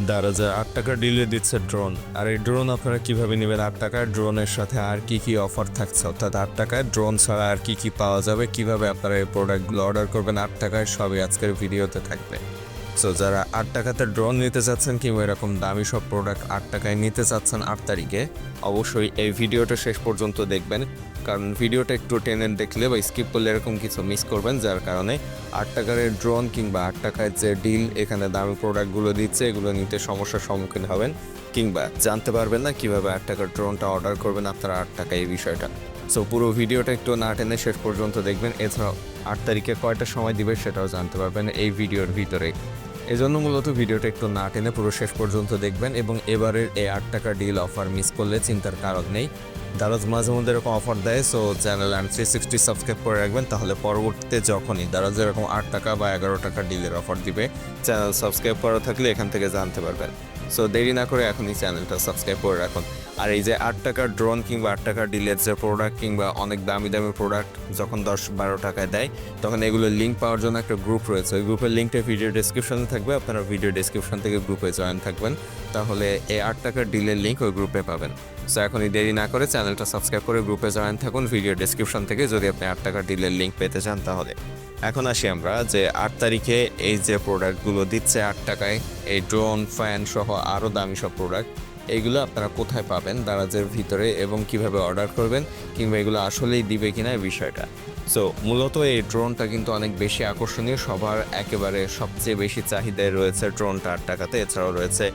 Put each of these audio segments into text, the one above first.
দারাজে ৮ টাকা ডিলে দিচ্ছে ড্রোন। আর এই ড্রোন আপনারা কিভাবে নেবেন? ৮ টাকার ড্রোনের সাথে আর কি কি অফার থাকছে, অর্থাৎ ৮ টাকায় ড্রোন ছাড়া আর কি কি পাওয়া যাবে, কিভাবে আপনারা এই প্রোডাক্টগুলো অর্ডার করবেন ৮ টাকায়, সবই আজকের ভিডিওতে থাকবে। সো যারা ৮ টাকাতে ড্রোন নিতে চাচ্ছেন কিংবা এরকম দামি সব প্রোডাক্ট ৮ টাকায় নিতে চাচ্ছেন ৮ তারিখে, অবশ্যই এই ভিডিওটা শেষ পর্যন্ত দেখবেন, কারণ ভিডিওটা একটু টেনে দেখলে বা স্কিপ করলে এরকম কিছু মিস করবেন, যার কারণে ৮ টাকার ড্রোন কিংবা ৮ টাকায় যে ডিল এখানে দামি প্রোডাক্টগুলো দিচ্ছে এগুলো নিতে সমস্যার সম্মুখীন হবেন, কিংবা জানতে পারবেন না কীভাবে ৮ টাকার ড্রোনটা অর্ডার করবেন আপনারা ৮ টাকায় এই বিষয়টা। সো পুরো ভিডিওটা একটু না টেনে শেষ পর্যন্ত দেখবেন। এছাড়াও ৮ তারিখে কয়টা সময় দিবে সেটাও জানতে পারবেন এই ভিডিওর ভিতরেই। এই জন্য মূলত ভিডিওটা একটু না টেনে পুরো শেষ পর্যন্ত দেখবেন, এবং এবারের এই ৮ টাকা ডিল অফার মিস করলে চিন্তার কারণ নেই। দারাজ মাঝে মধ্যে এরকম অফার দেয়, সো চ্যানেল অ্যান্ড 360 সাবস্ক্রাইব করে রাখবেন, তাহলে পরবর্তীতে যখনই দারাজ এরকম ৮ টাকা বা 11 টাকা ডিলের অফার দিবে, চ্যানেল সাবস্ক্রাইব করা থাকলে এখান থেকে জানতে পারবেন। সো দেরি না করে এখনই চ্যানেলটা সাবস্ক্রাইব করে রাখুন। আর এই যে ৮ টাকার ড্রোন কিংবা ৮ টাকার ডিলের যে প্রোডাক্ট কিংবা অনেক দামি দামি প্রোডাক্ট যখন 10-12 টাকায় দেয়, তখন এগুলোর লিঙ্ক পাওয়ার জন্য একটা গ্রুপ রয়েছে। ওই গ্রুপের লিঙ্কটা ভিডিও ডেসক্রিপশনে থাকবে, আপনারা ভিডিও ডেসক্রিপশন থেকে গ্রুপে জয়েন থাকবেন, তাহলে এই ৮ টাকার ডিলের লিঙ্ক ওই গ্রুপে পাবেন। সো এখনই দেরি না করে চ্যানেলটা সাবস্ক্রাইব করে গ্রুপে জয়েন থাকুন ভিডিও ডেসক্রিপশন থেকে, যদি আপনি 8 টাকার ডিলের লিঙ্ক পেতে চান তাহলে। এখন আসি আমরা যে 8 তারিখে এই যে প্রোডাক্টগুলো দিচ্ছে 8 টাকায়, এই ড্রোন, ফ্যান সহ আরও দামি সব প্রোডাক্ট, এইগুলো আপনারা কোথায় পাবেন দারাজের ভিতরে, এবং কিভাবে অর্ডার করবেন, কিংবা এগুলো আসলেই দিবে কিনা এই বিষয়টা। সো মূলত এই ড্রোনটা কিন্তু অনেক বেশি আকর্ষণীয়, সবার একেবারে সবচেয়ে বেশি চাহিদায় রয়েছে ড্রোনটা 8 টাকাতে। এছাড়াও রয়েছে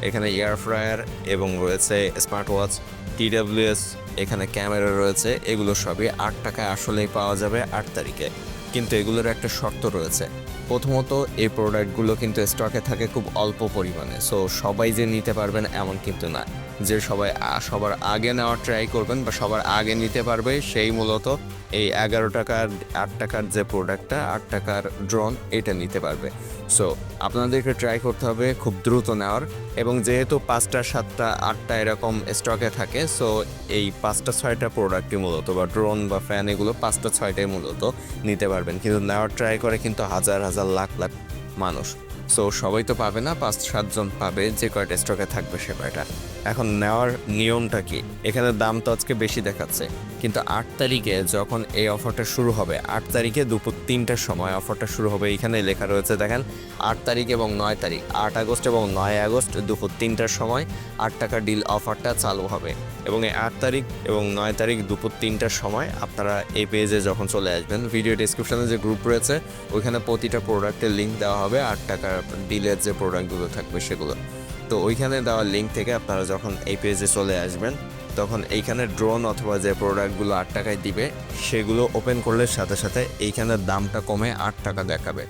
এখানে এয়ার ফ্রায়ার এবং রয়েছে স্মার্ট ওয়াচ, TWS, এখানে ক্যামেরা রয়েছে, এগুলো সবই 8 টাকায় আসলেই পাওয়া যাবে 8 তারিখে। কিন্তু এগুলোর একটা শর্ত রয়েছে। প্রথমত, এই প্রোডাক্টগুলো কিন্তু স্টকে থাকে খুব অল্প পরিমাণে, সো সবাই যে নিতে পারবেন এমন কিন্তু না, যে সবার আগে নেওয়ার ট্রাই করবেন বা সবার আগে নিতে পারবে সেই মূলত এই 11 টাকার 8 টাকার যে প্রোডাক্টটা 8 টাকার ড্রোন এটা নিতে পারবে। সো আপনাদেরকে ট্রাই করতে হবে খুব দ্রুত নেওয়ার, এবং যেহেতু 5টা 7টা 8টা এরকম স্টকে থাকে, সো এই 5টা 6টা প্রোডাক্টই মূলত, বা ড্রোন বা ফ্যান, এগুলো 5টা 6টাই মূলত নিতে পারবেন, কিন্তু নেওয়ার ট্রাই করে কিন্তু হাজার হাজার লাখ লাখ মানুষ। সো সবাই তো পাবে না, 5-7 জন পাবে, যে কয়টা স্টকে থাকবে সে কয়টা। এখন নেওয়ার নিয়মটা কি? এখানে দাম তো আজকে বেশি দেখাচ্ছে, কিন্তু 8 তারিখে যখন এই অফারটা শুরু হবে, 8 তারিখে দুপুর 3টার সময় অফারটা শুরু হবে। এখানে লেখা রয়েছে দেখেন, 8 তারিখ এবং 9 তারিখ, 8 আগস্ট এবং 9 আগস্ট দুপুর 3টার সময় 8 টাকা ডিল অফারটা চালু হবে। এবং এই 8 তারিখ এবং 9 তারিখ দুপুর 3টার সময় আপনারা এই পেজে যখন চলে আসবেন, ভিডিও ডেসক্রিপশনে যে গ্রুপ রয়েছে ওইখানে প্রতিটা প্রোডাক্টের লিঙ্ক দেওয়া হবে, 8 টাকার ডিলের যে প্রোডাক্টগুলো থাকবে সেগুলো। তো ওইখানে দেওয়া লিঙ্ক থেকে আপনারা যখন এই পেজে চলে আসবেন, তখন এইখানে ড্রোন অথবা যে প্রোডাক্টগুলো 8 টাকায় দিবে সেগুলো ওপেন করলে সাথে সাথে এইখানে দামটা কমে 8 টাকা দেখাবে।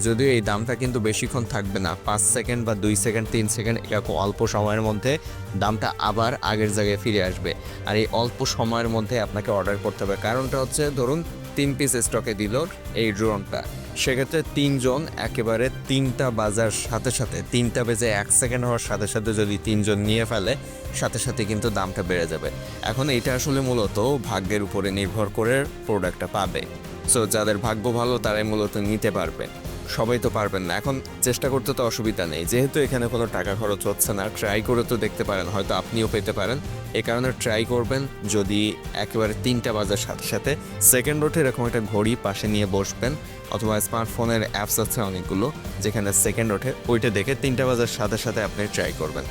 যদিও এই দামটা কিন্তু বেশিক্ষণ থাকবে না, 5 সেকেন্ড বা 2 সেকেন্ড 3 সেকেন্ড, এরকম অল্প সময়ের মধ্যে দামটা আবার আগের জায়গায় ফিরে আসবে। আর এই অল্প সময়ের মধ্যে আপনাকে অর্ডার করতে হবে, কারণটা হচ্ছে ধরুন 3 পিস স্টকে দিল এই ড্রোনটা, সেক্ষেত্রে 3 জন একেবারে 3টা বাজার সাথে সাথে 3টা বেজে 1 সেকেন্ড হওয়ার সাথে সাথে যদি 3 জন নিয়ে ফেলে, সাথে সাথে কিন্তু দামটা বেড়ে যাবে। এখন এটা আসলে মূলত ভাগ্যের উপরে নির্ভর করে প্রোডাক্টটা পাবে। সো যাদের ভাগ্য ভালো তারাই মূলত নিতে পারবে, সবাই তো পারবেন না। এখন চেষ্টা করতে তো অসুবিধা নেই, যেহেতু এখানে কোনো টাকা খরচ হচ্ছে না, ট্রাই করে তো দেখতে পারেন, হয়তো আপনিও পেতে পারেন। এই কারণে ট্রাই করবেন, যদি একেবারে 3টা বাজার সাথে সাথে সেকেন্ড ওঠে এরকম একটা ঘড়ি পাশে নিয়ে বসবেন, অথবা স্মার্টফোনের অ্যাপস আছে অনেকগুলো যেখানে সেকেন্ড ওঠে, ওইটা দেখে 3টা বাজার সাথে সাথে আপনি ট্রাই করবেন,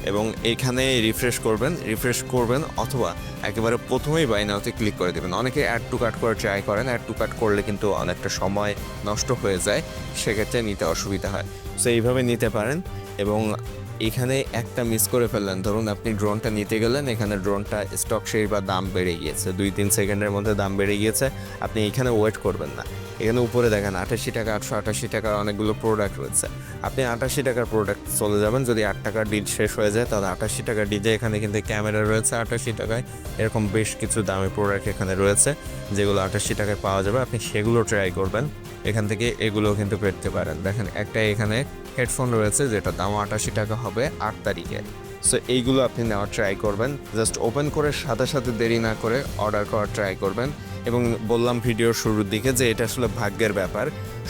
এবং এইখানে রিফ্রেশ করবেন, অথবা একেবারে প্রথমেই বাই নাওতে ক্লিক করে দেবেন। অনেকে অ্যাড টু কার্ট করে ট্রাই করেন, অ্যাড টু কার্ট করলে কিন্তু অনেকটা সময় নষ্ট হয়ে যায়, সেক্ষেত্রে নিতে অসুবিধা হয়। সো এইভাবে নিতে পারেন। এবং এখানে একটা মিস করে ফেললেন, ধরুন আপনি ড্রোনটা নিতে গেলেন, এখানে ড্রোনটা স্টক শেয়ার বা দাম বেড়ে গিয়েছে, 2-3 সেকেন্ডের মধ্যে দাম বেড়ে গিয়েছে, আপনি এখানে ওয়েট করবেন না। এখানে উপরে দেখেন 88 টাকা, 888 টাকার অনেকগুলো প্রোডাক্ট রয়েছে, আপনি 88 টাকার প্রোডাক্ট চলে যাবেন। যদি 8 টাকার ডিল শেষ হয়ে যায় তাহলে 88 টাকার ডিলে এখানে কিন্তু ক্যামেরা রয়েছে 88 টাকায়, এরকম বেশ কিছু দামি প্রোডাক্ট এখানে রয়েছে যেগুলো 88 টাকায় পাওয়া যাবে, আপনি সেগুলো ট্রাই করবেন। এখান থেকে এগুলো কিন্তু পেতে পারেন। দেখেন একটা এখানে হেডফোন রয়েছে যেটা দাম 88 টাকা হবে 8 তারিখে। সো এইগুলো আপনি নেওয়ার ট্রাই করবেন, জাস্ট ওপেন করে সাথে সাথে দেরি না করে অর্ডার করার ট্রাই করবেন। এবং বললাম ভিডিওর শুরুর দিকে যে এটা আসলে ভাগ্যের ব্যাপার,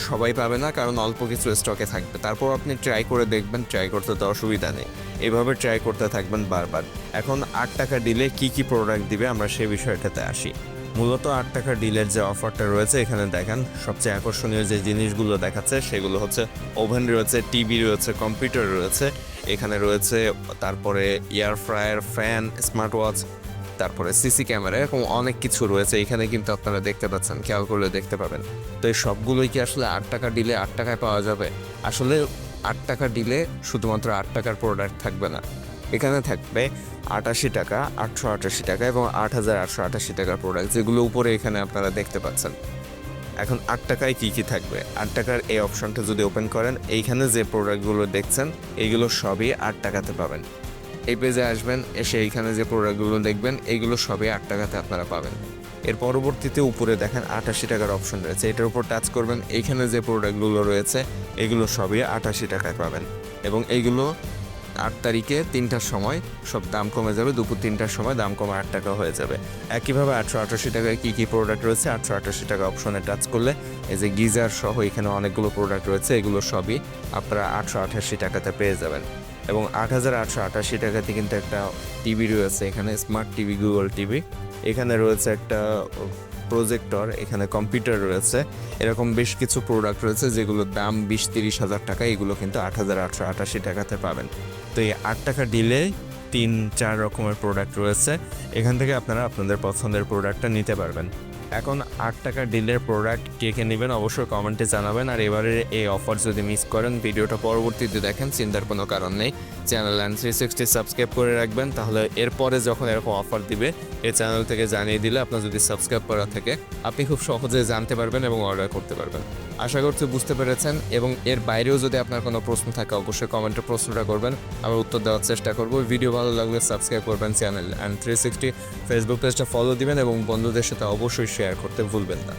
সবাই পাবে না, কারণ অল্প কিছু স্টকে থাকবে। তারপর আপনি ট্রাই করে দেখবেন, ট্রাই করতে তো অসুবিধা নেই, এভাবে ট্রাই করতে থাকবেন বারবার। এখন 8 টাকা ডিলে কি কি প্রোডাক্ট দিবে আমরা সেই বিষয়টাতে আসি। মূলত 8 টাকা ডিলের যে অফারটা রয়েছে, এখানে দেখেন সবচেয়ে আকর্ষণীয় যে জিনিসগুলো দেখাচ্ছে সেগুলো হচ্ছে ওভেন রয়েছে, টিভি রয়েছে, কম্পিউটার রয়েছে, এখানে রয়েছে তারপরে air fryer, fan, smart watch, তারপরে সিসি ক্যামেরা, এরকম অনেক কিছু রয়েছে এখানে কিন্তু আপনারা দেখতে পাচ্ছেন, খেয়াল করলে দেখতে পাবেন। তো এই সবগুলোই কি আসলে 8 টাকা ডিলে 8 টাকায় পাওয়া যাবে? আসলে 8 টাকা ডিলে শুধুমাত্র 8 টাকার প্রোডাক্ট থাকবে না, এখানে থাকবে 88 টাকা, 888 টাকা এবং 8888 টাকার প্রোডাক্ট, যেগুলো উপরে এখানে আপনারা দেখতে পাচ্ছেন। এখন 8 টাকায় কী কী থাকবে? 8 টাকার এই অপশনটা যদি ওপেন করেন, এইখানে যে প্রোডাক্টগুলো দেখছেন এইগুলো সবই 8 টাকাতে পাবেন। এই পেজে আসবেন, এসে এইখানে যে প্রোডাক্টগুলো দেখবেন এইগুলো সবই 8 টাকাতে আপনারা পাবেন। এর পরবর্তীতে উপরে দেখেন 88 টাকার অপশন রয়েছে, এটার উপর টাচ করবেন, এইখানে যে প্রোডাক্টগুলো রয়েছে এগুলো সবই 88 টাকায় পাবেন। এবং এইগুলো 8 তারিখে 3টার সময় সব দাম কমে যাবে, দুপুর 3টার সময় দাম কমে 8 টাকা হয়ে যাবে। একইভাবে 888 টাকায় কী কী প্রোডাক্ট রয়েছে, 888 টাকা অপশনে টাচ করলে এই যে গিজার সহ এখানে অনেকগুলো প্রোডাক্ট রয়েছে, এগুলো সবই আপনারা 888 টাকাতে পেয়ে যাবেন। এবং 8888 টাকাতে কিন্তু একটা টিভি রয়েছে, এখানে স্মার্ট টিভি, গুগল টিভি, এখানে রয়েছে একটা প্রজেক্টর, এখানে কম্পিউটার রয়েছে, এরকম বেশ কিছু প্রোডাক্ট রয়েছে যেগুলোর দাম 20-30 হাজার টাকা, এগুলো কিন্তু 8888 টাকাতে পাবেন। তো এই 8 টাকা ডিলে 3-4 রকমের প্রোডাক্ট রয়েছে, এখান থেকে আপনারা আপনাদের পছন্দের প্রোডাক্টটা নিতে পারবেন। এখন 8 টাকা ডিলের প্রোডাক্ট কে কে নেবেন অবশ্যই কমেন্টে জানাবেন। আর এবারে এই অফার যদি মিস করেন, ভিডিওটা পরবর্তীতে দেখেন, চিন্তার কোনো কারণ নেই। চ্যানেল অ্যান্ড 360 সাবস্ক্রাইব করে রাখবেন, তাহলে এরপরে যখন এরকম অফার দিবে এই চ্যানেল থেকে জানিয়ে দিলে আপনার যদি সাবস্ক্রাইব করা থাকে আপনি খুব সহজে জানতে পারবেন এবং অর্ডার করতে পারবেন। আশা করছি বুঝতে পেরেছেন, এবং এর বাইরেও যদি আপনার কোনো প্রশ্ন থাকে অবশ্যই কমেন্টে প্রশ্নটা করবেন, আমরা উত্তর দেওয়ার চেষ্টা করব। ভিডিও ভালো লাগলে সাবস্ক্রাইব করবেন, চ্যানেল অ্যান্ড 360 ফেসবুক পেজটা ফলো দিবেন এবং বন্ধুদের সাথে অবশ্যই শেয়ার করতে ভুলবেন না।